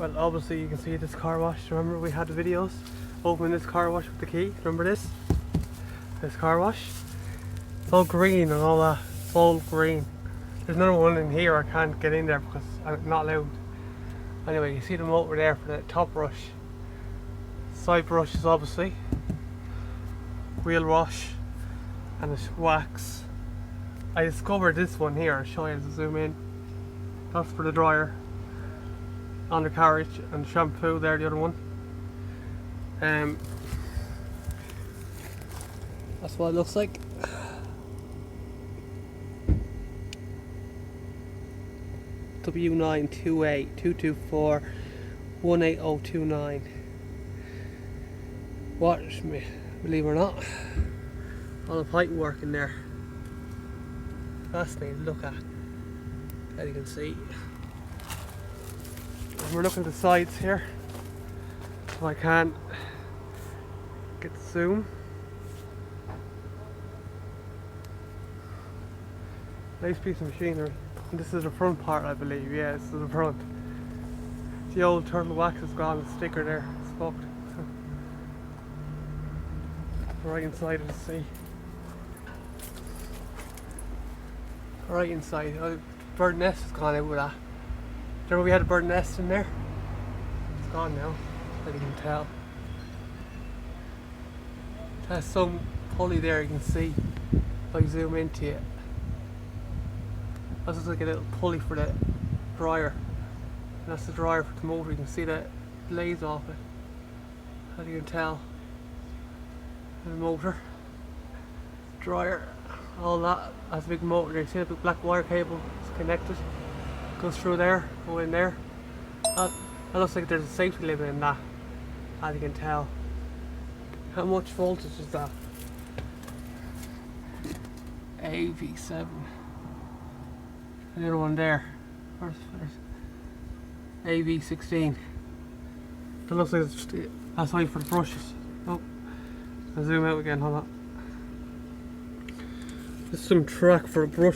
Well, obviously you can see this car wash. Remember we had the videos opening this car wash with the key? Remember this? This car wash? It's all green and all that. It's all green. There's another one in here. I can't get in there because I'm not allowed. Anyway, you see the motor there for the top brush. Side brushes obviously. Wheel wash and the wax. I discovered this one here. I'll show you as I zoom in. That's for the dryer. Undercarriage and shampoo there, the other one. That's what it looks like. W92822418029. Watch me, believe it or not. All the pipe work in there. Fascinating to look at. As you can see. We're looking at the sides here. If I can get the zoom. Nice piece of machinery. And this is the front part, I believe. Yeah, this is the front. The old turtle wax is gone, the sticker there, it's fucked. Right inside of the sea. Right inside. Bird nest has gone out with that. Remember we had a bird nest in there? It's gone now, as you can tell. It has some pulley there, you can see if I zoom into it. That looks like a little pulley for the dryer. And that's the dryer for the motor, you can see the blades off it. As you can tell. The motor, dryer, all that. That's a big motor there. You see the big black wire cable? It's connected. Goes through there, go in there. That looks like there's a safety limit in that, as you can tell. How much voltage is that? AV7. The other one there. Where's AV16. That looks like it's just, that's only for the brushes. Oh, I'll zoom out again, hold on. Just some track for a brush